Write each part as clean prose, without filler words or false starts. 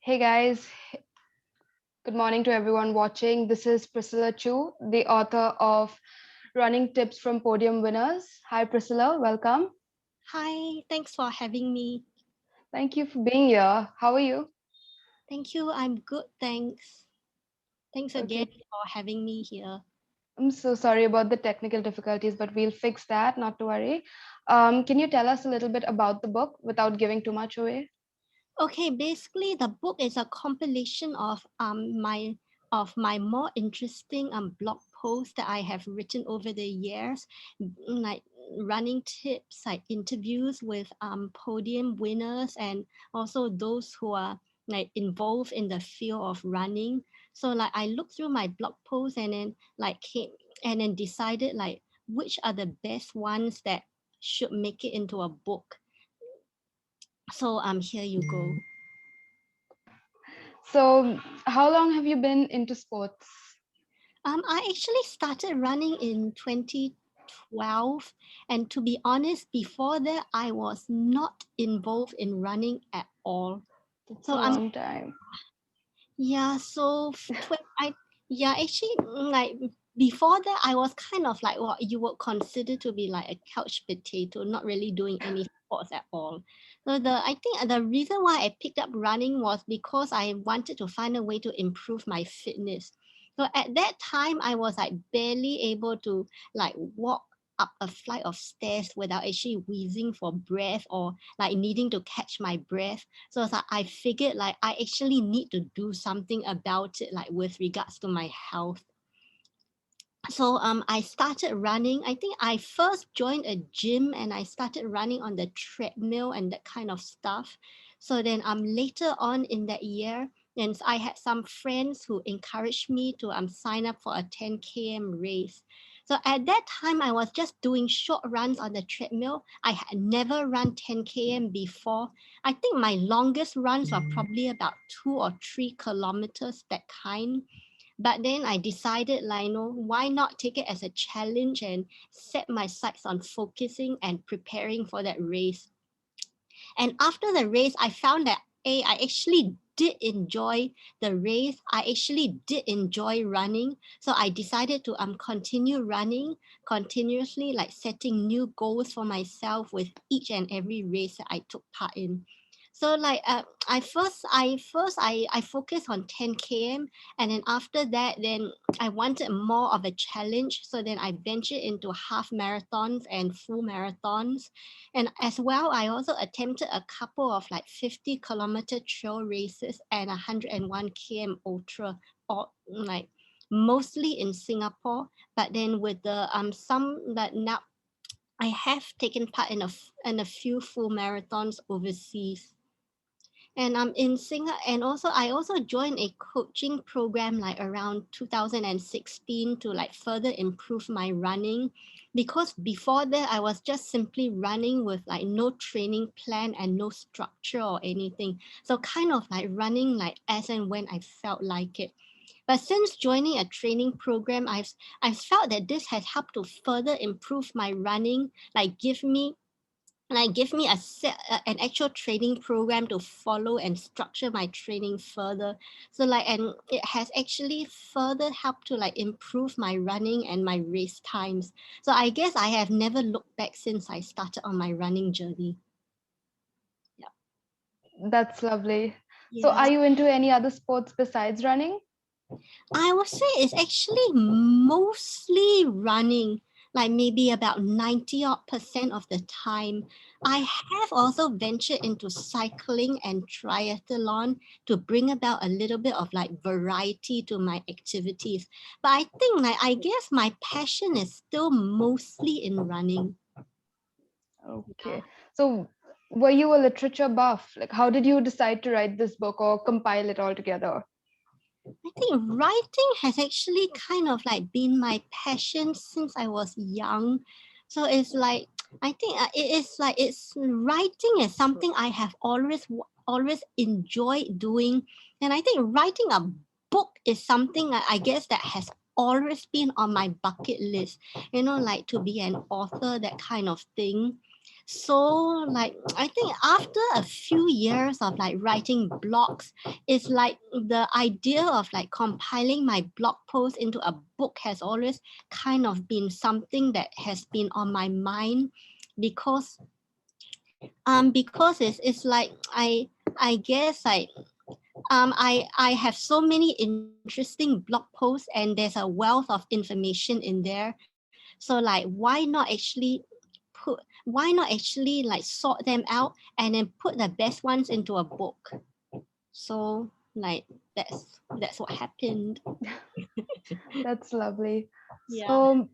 Hey guys, good morning to everyone watching. This is Priscilla Chu, the author of Running Tips from Podium Winners. Hi Priscilla, welcome. Hi, thanks for having me. Thank you for being here. How are you? Thank you. I'm good. Thanks. Thanks again Okay, for having me here. I'm so sorry about the technical difficulties, but we'll fix that, not to worry. Can you tell us a little bit about the book without giving too much away? Okay, basically the book is a compilation of my more interesting blog posts that I have written over the years, like running tips, like interviews with podium winners and also those who are like involved in the field of running. So like I looked through my blog posts and then decided like which are the best ones that should make it into a book. So here you go. So, how long have you been into sports? I actually started running in 2012, and to be honest, before that, I was not involved in running at all. It's So a long time. yeah, so actually, like before that, I was kind of like what you would consider to be like a couch potato, not really doing any sports at all. So I think the reason why I picked up running was because I wanted to find a way to improve my fitness. So at that time, I was like barely able to like walk up a flight of stairs without actually wheezing for breath or like needing to catch my breath. So it's like I figured like I actually need to do something about it, like with regards to my health. So I started running. I think I first joined a gym and I started running on the treadmill and that kind of stuff. So then later on in that year, and I had some friends who encouraged me to sign up for a 10 km race. So at that time, I was just doing short runs on the treadmill. I had never run 10 km before. I think my longest runs were probably about 2 or 3 kilometers, that kind. But then I decided, like, why not take it as a challenge and set my sights on focusing and preparing for that race. And after the race, I found that I actually did enjoy the race. I actually did enjoy running. So I decided to continue running continuously, like setting new goals for myself with each and every race that I took part in. So like I focused on 10 km, and then after that then I wanted more of a challenge. So then I ventured into half marathons and full marathons. And as well, I also attempted a couple of like 50-kilometer trail races and 101 km ultra, or like mostly in Singapore. But then with the some that now I have taken part in a few full marathons overseas. And I'm in Singapore, and also I also joined a coaching program like around 2016 to like further improve my running, because before that I was just simply running with like no training plan and no structure or anything. So kind of like running like as and when I felt like it. But since joining a training program, I've felt that this has helped to further improve my running, give me an actual training program to follow and structure my training further. So like, and it has actually further helped to like improve my running and my race times. So I guess I have never looked back since I started on my running journey. Yeah. That's lovely. So, Yeah. are you into any other sports besides running? I would say it's actually mostly running, like maybe about 90 odd percent of the time. I have also ventured into cycling and triathlon to bring about a little bit of like variety to my activities. But I think like I guess my passion is still mostly in running. Okay. So, were you a literature buff? Like, how did you decide to write this book or compile it all together? I think writing has actually kind of like been my passion since I was young. So it's like I think it is like it's writing is something I have always enjoyed doing, and I think writing a book is something I guess that has always been on my bucket list. Like to be an author, that kind of thing. So like I think after a few years of like writing blogs, it's like the idea of like compiling my blog post into a book has always kind of been something that has been on my mind, because it's like I guess like I have so many interesting blog posts, and there's a wealth of information in there. So like why not actually like sort them out and then put the best ones into a book? So like that's what happened. That's lovely. Yeah. So,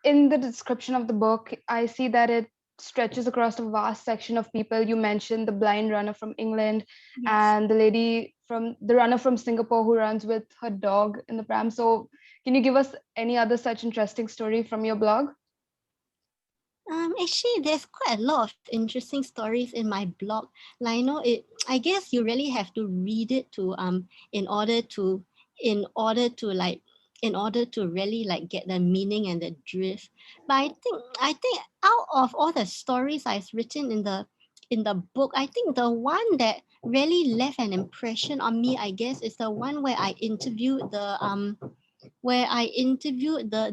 in the description of the book, I see that it stretches across a vast section of people. You mentioned the blind runner from England Yes. and the runner from Singapore who runs with her dog in the pram. So, can you give us any other such interesting story from your blog? Actually, there's quite a lot of interesting stories in my blog. Like, I guess you really have to read it to in order to in order to like in order to really like get the meaning and the drift. But I think out of all the stories I've written in the book, I think the one that really left an impression on me, I guess, is the one where I interviewed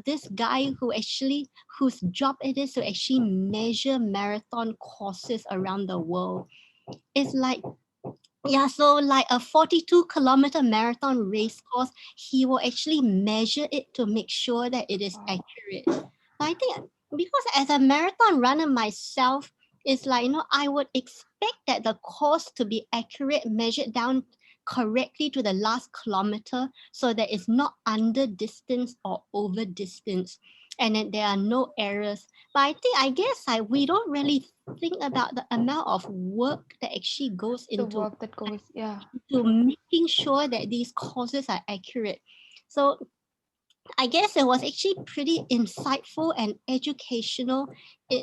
this guy whose job it is to actually measure marathon courses around the world. It's like, yeah, so like a 42-kilometer marathon race course, he will actually measure it to make sure that it is Wow. accurate. So I think because as a marathon runner myself, it's like, I would expect that the course to be accurate, measured down correctly to the last kilometer, so that it's not under distance or over distance, and that there are no errors. But I guess we don't really think about the amount of work that actually goes The work that like, goes, yeah, into true. making sure that these courses are accurate. So I guess it was actually pretty insightful and educational,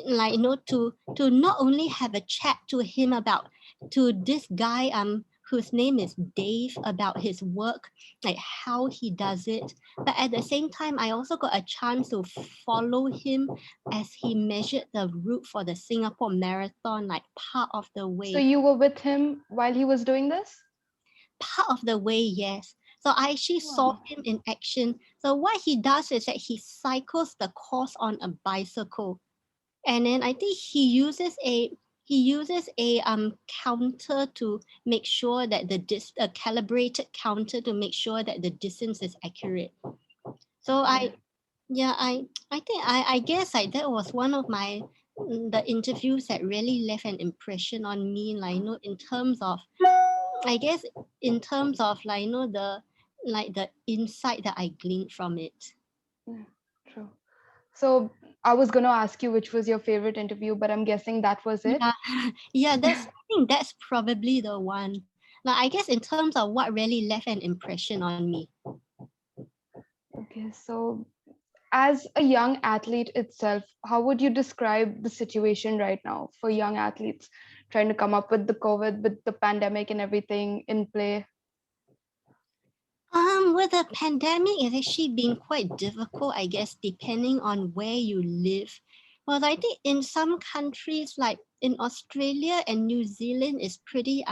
like to not only have a chat to him about to this guy whose name is Dave, about his work, like how he does it, but at the same time I also got a chance to follow him as he measured the route for the Singapore Marathon, like So, you were with him while he was doing this? part of the way, yes. So I actually saw Wow. him in action. So what he does is that he cycles the course on a bicycle, and then I think he uses a counter to make sure that a calibrated counter to make sure that the distance is accurate. So Yeah. I think I guess like that was one of the interviews that really left an impression on me, like in terms of, I guess, in terms of like the insight that I gleaned from it. Yeah, true. So, I was going to ask you which was your favorite interview, but I'm guessing that was it. Yeah, yeah. I think that's probably the one. Like I guess in terms of what really left an impression on me. Okay, so as a young athlete itself, how would you describe the situation right now for young athletes trying to come up with the COVID, with the pandemic and everything in play? With the pandemic, it's actually been quite difficult, I guess, depending on where you live. Well, I think in some countries, like in Australia and New Zealand, is pretty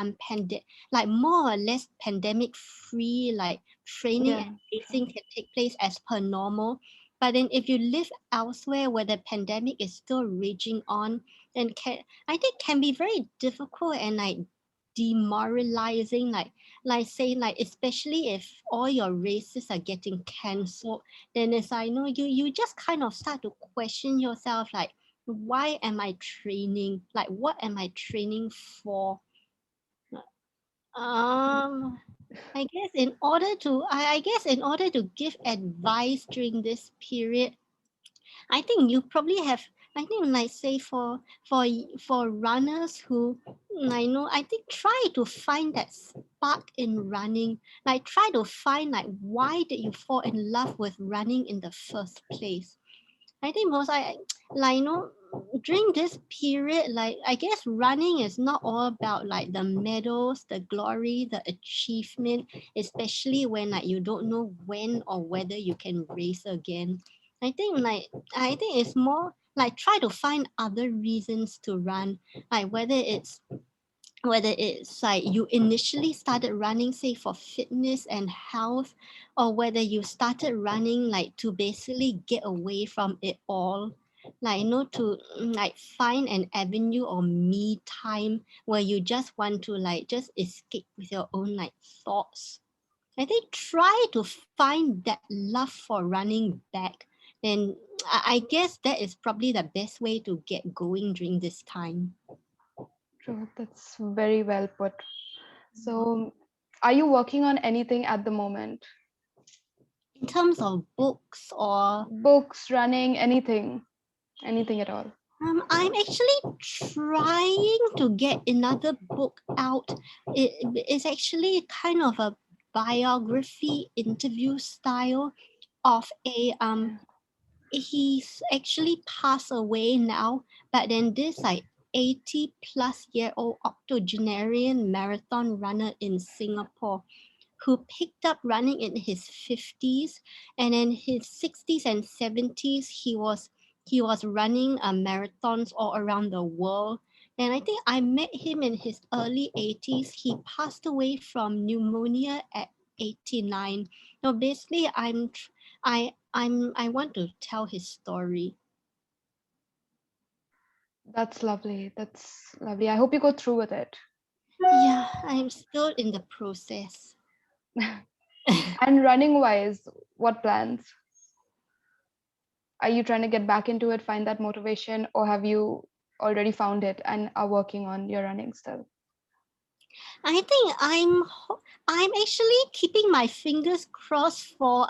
like more or less pandemic free. Like training and Yeah, true. racing can take place as per normal. But then, if you live elsewhere where the pandemic is still raging on, then I think can be very difficult and like demoralizing. Like say like especially if all your races are getting cancelled, then as I know, you just kind of start to question yourself, like why am I training, like what am I training for? um I guess in order to give advice during this period, I think you probably have. I think like say for runners who I think try to find that spark in running. Like try to find like why did you fall in love with running in the first place. I think most I like during this period, like I guess running is not all about like the medals, the glory, the achievement, especially when like you don't know when or whether you can race again. I think like I think it's more like try to find other reasons to run, like whether it's like you initially started running say for fitness and health, or whether you started running like to basically get away from it all, like to like find an avenue or me time where you just want to like just escape with your own like thoughts. I think try to find that love for running back. Then I guess that is probably the best way to get going during this time. True, that's very well put. So, are you working on anything at the moment? In terms of books or Books, running, anything at all? I'm actually trying to get another book out. It's actually kind of a biography interview style of a he's actually passed away now, but then this like 80 plus year old octogenarian marathon runner in Singapore who picked up running in his 50s, and in his 60s and 70s he was running marathons all around the world. And I think I met him in his early 80s. He passed away from pneumonia at 89. So basically I want to tell his story. That's lovely. That's lovely. I hope you go through with it. Yeah, I'm still in the process. And running wise, what plans? Are you trying to get back into it, find that motivation, or have you already found it and are working on your running still? I think I'm actually keeping my fingers crossed for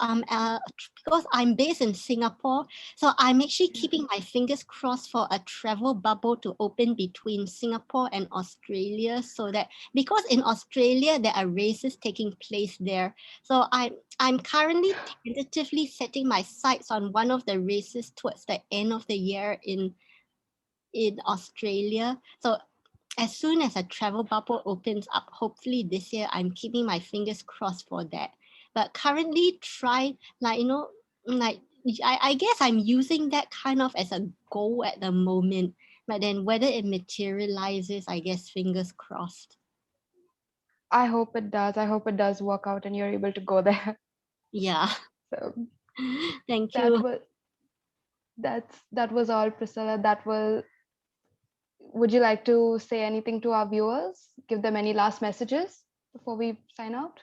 because I'm based in Singapore, so I'm actually keeping my fingers crossed for a travel bubble to open between Singapore and Australia, so that because in Australia there are races taking place there, so I'm currently tentatively setting my sights on one of the races towards the end of the year in Australia. So as soon as a travel bubble opens up, hopefully this year, I'm keeping my fingers crossed for that. But currently, try like like I guess I'm using that kind of as a goal at the moment. But then whether it materializes, I guess fingers crossed. I hope it does. I hope it does work out and you're able to go there. Yeah. So Thank that you. was that was all, Priscilla. That was. Would you like to say anything to our viewers? Give them any last messages before we sign out?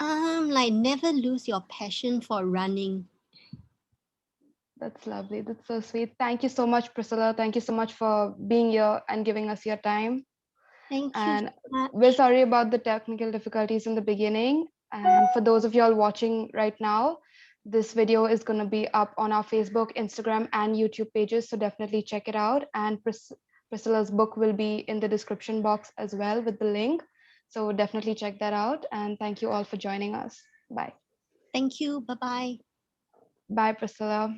Like never lose your passion for running. That's lovely. That's so sweet. Thank you so much, Priscilla. Thank you so much for being here and giving us your time. Thank you And so we're much. sorry about the technical difficulties in the beginning. And for those of y'all watching right now, this video is going to be up on our Facebook, Instagram, and YouTube pages. So definitely check it out. And Priscilla's book will be in the description box as well with the link. So definitely check that out. And thank you all for joining us. Bye. Thank you. Bye bye. Bye, Priscilla.